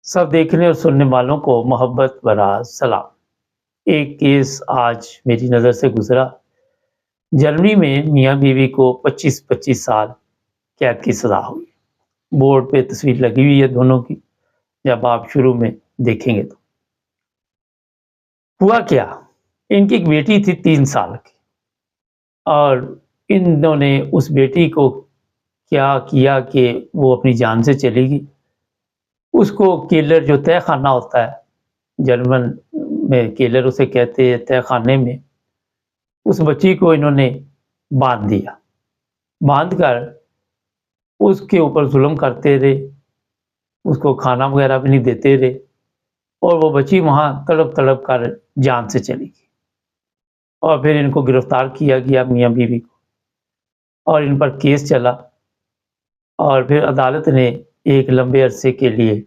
सब देखने और सुनने वालों को मोहब्बत भरा सलाम। एक केस आज मेरी नज़र से गुजरा। जर्मनी में मियाँ बीवी को 25-25 साल कैद की सज़ा हुई। बोर्ड पे तस्वीर लगी हुई है दोनों की, जब आप शुरू में देखेंगे तो। हुआ क्या, इनकी एक बेटी थी 3 साल की, और इन्होंने उस बेटी को क्या किया कि वो अपनी जान से चली गई। उसको किलर, जो तह खाना होता है, जर्मन में किलर उसे कहते हैं, तह खाने में उस बच्ची को इन्होंने बांध दिया। बांध कर उसके ऊपर जुल्म करते रहे, उसको खाना वगैरह भी नहीं देते रहे, और वो बच्ची वहाँ तड़प तड़प कर जान से चली गई। और फिर इनको गिरफ्तार किया गया, मियाँ बीवी को, और इन पर केस चला, और फिर अदालत ने एक लंबे अरसे के लिए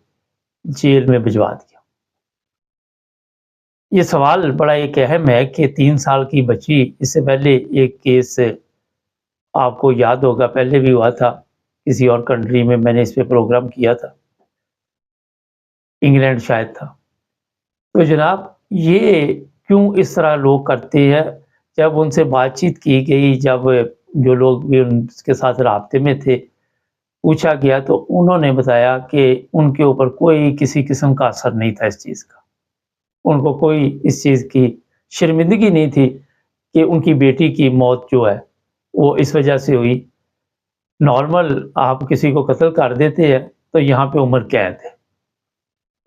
जेल में भिजवा दिया। ये सवाल बड़ा एक अहम है कि 3 साल की बच्ची, इससे पहले एक केस आपको याद होगा, पहले भी हुआ था किसी और कंट्री में, मैंने इस पे प्रोग्राम किया था, इंग्लैंड शायद था। तो जनाब, ये क्यों इस तरह लोग करते हैं? जब उनसे बातचीत की गई, जब जो लोग भी उनके साथ राब्ते में थे, पूछा गया, तो उन्होंने बताया कि उनके ऊपर कोई किसी किस्म का असर नहीं था इस चीज़ का। उनको कोई इस चीज़ की शर्मिंदगी नहीं थी कि उनकी बेटी की मौत जो है वो इस वजह से हुई। नॉर्मल आप किसी को कत्ल कर देते हैं तो यहाँ पे उम्र कैद है।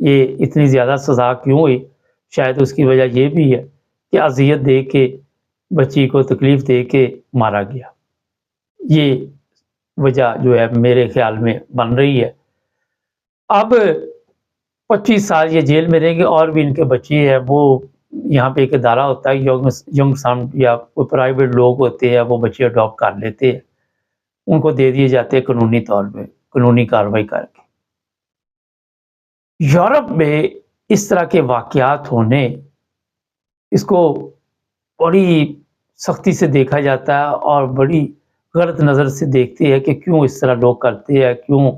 ये इतनी ज़्यादा सज़ा क्यों हुई? शायद उसकी वजह ये भी है कि अज़ियत दे के, बच्ची को तकलीफ़ दे के मारा गया। ये वजह जो है मेरे ख़्याल में बन रही है। अब 25 साल ये जेल में रहेंगे, और भी इनके बच्चे हैं, वो यहाँ पे एक इदारा होता है, यंग सन, या कोई प्राइवेट लोग होते हैं, वो बच्चे अडॉप्ट कर लेते हैं, उनको दे दिए जाते हैं कानूनी तौर पे, कानूनी कार्रवाई करके। यूरोप में इस तरह के वाक़यात होने, इसको बड़ी सख्ती से देखा जाता है, और बड़ी गलत नज़र से देखते हैं कि क्यों इस तरह लोग करते हैं, क्यों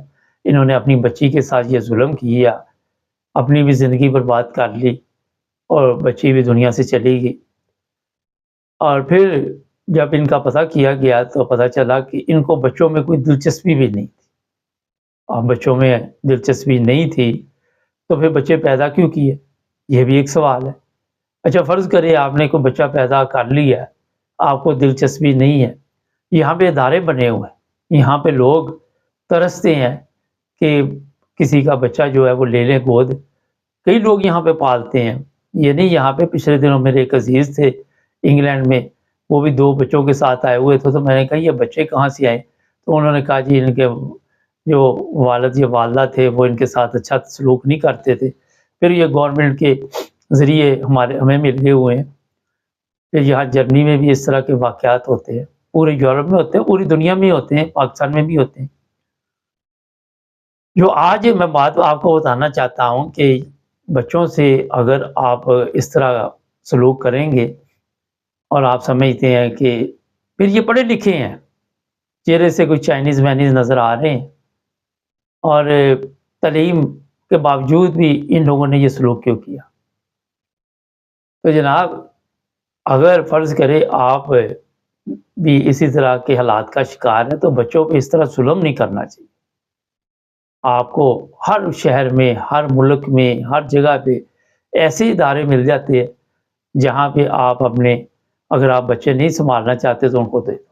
इन्होंने अपनी बच्ची के साथ ये जुल्म किया, अपनी भी ज़िंदगी बर्बाद कर ली, और बच्ची भी दुनिया से चली गई। और फिर जब इनका पता किया गया तो पता चला कि इनको बच्चों में कोई दिलचस्पी भी नहीं थी। और बच्चों में दिलचस्पी नहीं थी तो फिर बच्चे पैदा क्यों किए? ये भी एक सवाल है। अच्छा, फ़र्ज़ करें आपने कोई बच्चा पैदा कर लिया है, आपको दिलचस्पी नहीं है, यहाँ पे इदारे बने हुए हैं, यहाँ पे लोग तरसते हैं कि किसी का बच्चा जो है वो ले लें गोद। कई लोग यहाँ पे पालते हैं। ये नहीं, यहाँ पे पिछले दिनों मेरे एक अज़ीज़ थे इंग्लैंड में, वो भी 2 बच्चों के साथ आए हुए थे, तो मैंने कहा ये बच्चे कहाँ से आए? तो उन्होंने कहा जी इनके जो वालिद या वालिदा थे वो इनके साथ अच्छा सलूक नहीं करते थे। फिर ये गवर्नमेंट के ज़रिए हमें मिल गए हुए हैं। फिर यहाँ जर्मनी में भी इस तरह के वाक़यात होते हैं, पूरे यूरोप में होते हैं, पूरी दुनिया में होते हैं, पाकिस्तान में भी होते हैं। जो आज मैं बात आपको बताना चाहता हूँ कि बच्चों से अगर आप इस तरह सलूक करेंगे, और आप समझते हैं कि फिर ये पढ़े लिखे हैं, चेहरे से कोई चाइनीज़-वाइनीज़ नज़र आ रहे हैं, और तालीम के बावजूद भी इन लोगों ने ये सलूक क्यों किया? तो जनाब, अगर फ़र्ज़ करें आप भी इसी तरह के हालात का शिकार हैं, तो बच्चों पे इस तरह जुल्म नहीं करना चाहिए। आपको हर शहर में, हर मुल्क में, हर जगह पे ऐसे इदारे मिल जाते हैं, जहाँ पे आप अपने, अगर आप बच्चे नहीं सँभालना चाहते तो उनको दे दो,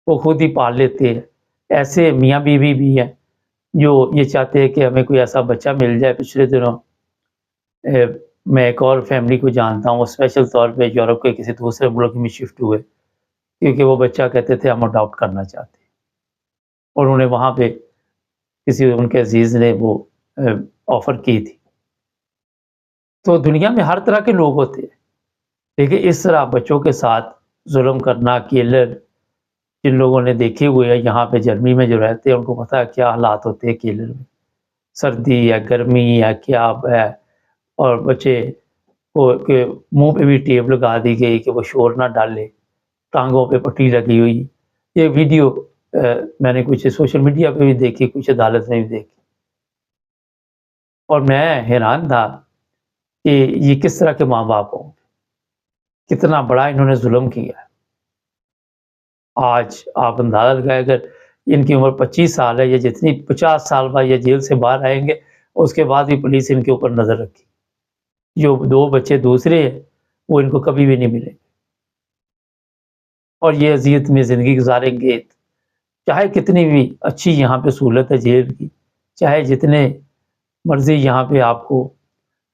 वो खुद ही पाल लेते हैं। ऐसे मियाँ-बीवी भी हैं, जो ये चाहते हैं कि हमें कोई ऐसा बच्चा मिल जाए। पिछले दिनों मैं एक और फैमिली को जानता हूँ, वो स्पेशल तौर पे यूरोप के किसी दूसरे मुल्क में शिफ्ट हुए, क्योंकि वो बच्चा कहते थे हम अडॉप्ट करना चाहते हैं, और उन्हें वहाँ पे किसी उनके अज़ीज़ ने वो ऑफ़र की थी। तो दुनिया में हर तरह के लोग होते हैं, लेकिन इस तरह बच्चों के साथ जुल्म करना, किलर, जिन लोगों ने देखे हुए हैं यहाँ पे जर्मनी में जो रहते हैं, उनको पता है क्या हालात होते हैं किलर में। सर्दी या गर्मी या क्या है, और बच्चे को के मुँह पे भी टेप लगा दी गई कि वो शोर ना डाले, टाँगों पे पट्टी लगी हुई। ये वीडियो मैंने कुछ सोशल मीडिया पे भी देखी, कुछ अदालत में भी देखी। اور میں حیران تھا کہ یہ کس طرح کے ماں باپ ہوں، کتنا بڑا انہوں نے ظلم کیا ہے۔ آج آپ اندازہ لگائیں، اگر ان کی عمر 25 سال ہے یا جتنی 50 سال بعد یہ جیل سے باہر آئیں گے، اس کے بعد بھی پولیس ان کے اوپر نظر رکھی۔ جو 2 بچے دوسرے ہیں وہ ان کو کبھی بھی نہیں ملیں گے، اور یہ اذیت میں زندگی گزاریں گے، چاہے کتنی بھی اچھی یہاں پہ سہولت ہے جیل کی، چاہے جتنے مرضی یہاں پہ آپ کو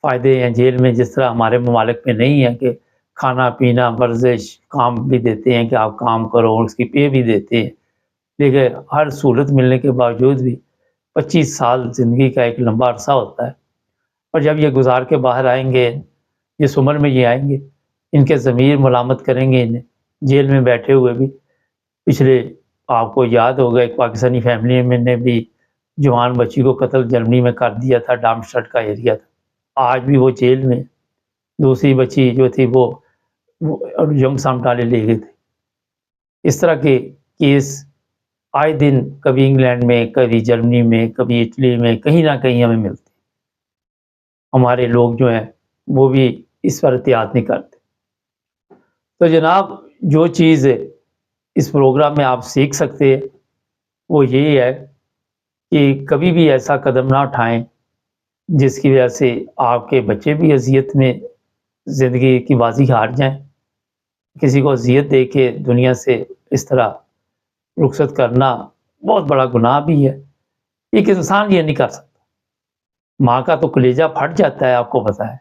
فائدے ہیں جیل میں، جس طرح ہمارے ممالک میں نہیں ہے کہ کھانا پینا ورزش کام بھی دیتے ہیں کہ آپ کام کرو، اور اس کی پے بھی دیتے ہیں، لیکن ہر سہولت ملنے کے باوجود بھی 25 سال زندگی کا ایک لمبا عرصہ ہوتا ہے، اور جب یہ گزار کے باہر آئیں گے، جس عمر میں یہ آئیں گے، ان کے ضمیر ملامت کریں گے انہیں جیل میں بیٹھے ہوئے بھی۔ پچھلے آپ کو یاد ہوگا ایک پاکستانی فیملی میں نے بھی جوان بچی کو قتل جرمنی میں کر دیا تھا، ڈامسٹرٹ کا ایریا تھا، آج بھی وہ جیل میں۔ دوسری بچی جو تھی وہ ینگ سامٹالے لے گئے تھے۔ اس طرح کے کیس آئے دن کبھی انگلینڈ میں، کبھی جرمنی میں، کبھی اٹلی میں، کہیں نہ کہیں ہمیں ملتے ہیں۔ ہمارے لوگ جو ہیں وہ بھی اس پر احتیاط نہیں کرتے۔ تو جناب، جو چیز اس پروگرام میں آپ سیکھ سکتے ہیں وہ یہی ہے کہ کبھی بھی ایسا قدم نہ اٹھائیں جس کی وجہ سے آپ کے بچے بھی اذیت میں زندگی کی بازی ہار جائیں۔ کسی کو اذیت دے کے دنیا سے اس طرح رخصت کرنا بہت بڑا گناہ بھی ہے، ایک انسان یہ نہیں کر سکتا۔ ماں کا تو کلیجہ پھٹ جاتا ہے، آپ کو پتہ ہے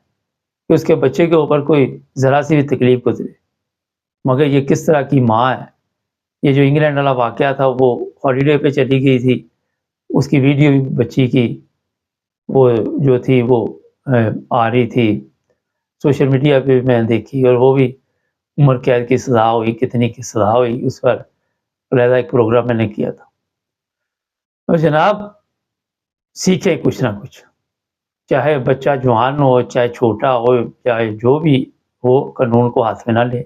کہ اس کے بچے کے اوپر کوئی ذرا سی بھی تکلیف گزرے، مگر یہ کس طرح کی ماں ہے۔ یہ جو انگلینڈ والا واقعہ تھا، وہ ہالیڈے پہ چلی گئی تھی، اس کی ویڈیو بھی بچی کی وہ جو تھی وہ آ رہی تھی سوشل میڈیا پہ میں دیکھی، اور وہ بھی عمر قید کی سزا ہوئی، کتنی کی سزا ہوئی، اس پر علیحدہ ایک پروگرام میں نے کیا تھا۔ تو جناب، سیکھیں کچھ نہ کچھ، چاہے بچہ جوان ہو، چاہے چھوٹا ہو، چاہے جو بھی ہو، قانون کو ہاتھ میں نہ لے،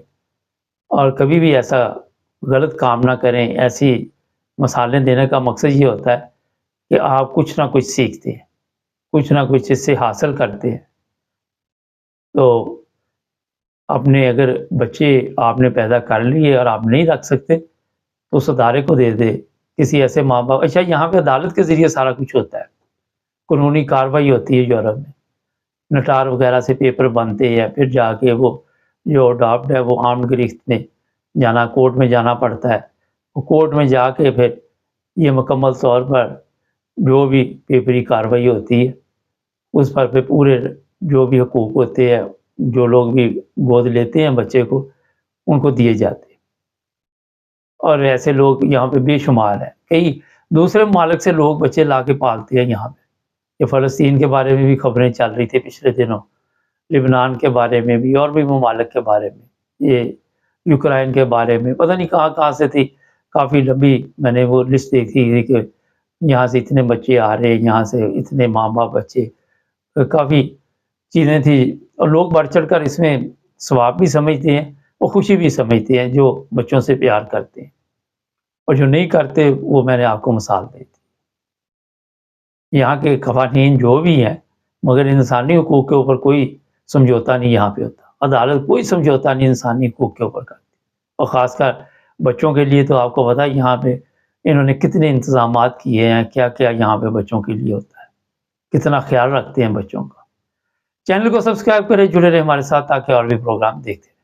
اور کبھی بھی ایسا غلط کام نہ کریں۔ ایسی مثالیں دینے کا مقصد یہ ہوتا ہے کہ آپ کچھ نہ کچھ سیکھتے ہیں، کچھ نہ کچھ اس سے حاصل کرتے ہیں۔ تو اپنے اگر بچے آپ نے پیدا کر لیے اور آپ نہیں رکھ سکتے تو اس ادارے کو دے دے، کسی ایسے ماں باپ۔ اچھا، یہاں پہ عدالت کے ذریعے سارا کچھ ہوتا ہے، قانونی کارروائی ہوتی ہے یورپ میں، نٹار وغیرہ سے پیپر بنتے ہیں، پھر جا کے وہ جو اڈاپٹ ہے وہ آرمڈ گرفت میں جانا، کورٹ میں جانا پڑتا ہے، وہ کورٹ میں جا کے پھر یہ مکمل طور پر جو بھی پیپری کارروائی ہوتی ہے اس پر پھر پورے جو بھی حقوق ہوتے ہیں، جو لوگ بھی گود لیتے ہیں بچے کو، ان کو دیے جاتے ہیں۔ اور ایسے لوگ یہاں پہ بے شمار ہیں، کئی دوسرے ممالک سے لوگ بچے لا کے پالتے ہیں یہاں پہ۔ یہ فلسطین کے بارے میں بھی خبریں چل رہی تھی پچھلے دنوں، لبنان کے بارے میں بھی، اور بھی ممالک کے بارے میں، یہ یوکرائن کے بارے میں، پتہ نہیں کہاں کہاں سے تھی، کافی لمبی میں نے وہ لسٹ دیکھی تھی کہ یہاں سے اتنے بچے آ رہے ہیں، یہاں سے اتنے ماں باپ بچے، کافی چیزیں تھیں۔ اور لوگ بڑھ چڑھ کر اس میں ثواب بھی سمجھتے ہیں اور خوشی بھی سمجھتے ہیں، جو بچوں سے پیار کرتے ہیں، اور جو نہیں کرتے وہ میں نے آپ کو مثال دی تھی۔ یہاں کے قوانین جو بھی ہیں، مگر انسانی حقوق کے اوپر کوئی سمجھوتا نہیں یہاں پہ ہوتا، عدالت کوئی سمجھوتا نہیں انسانی حقوق کے اوپر کرتی، اور خاص کر بچوں کے لیے تو آپ کو پتہ ہے یہاں پہ انہوں نے کتنے انتظامات کیے ہیں، کیا کیا یہاں پہ بچوں کے لیے ہوتا ہے، کتنا خیال رکھتے ہیں بچوں کا۔ چینل کو سبسکرائب کریں، جڑے رہیں ہمارے ساتھ تاکہ اور بھی پروگرام دیکھتے ہیں۔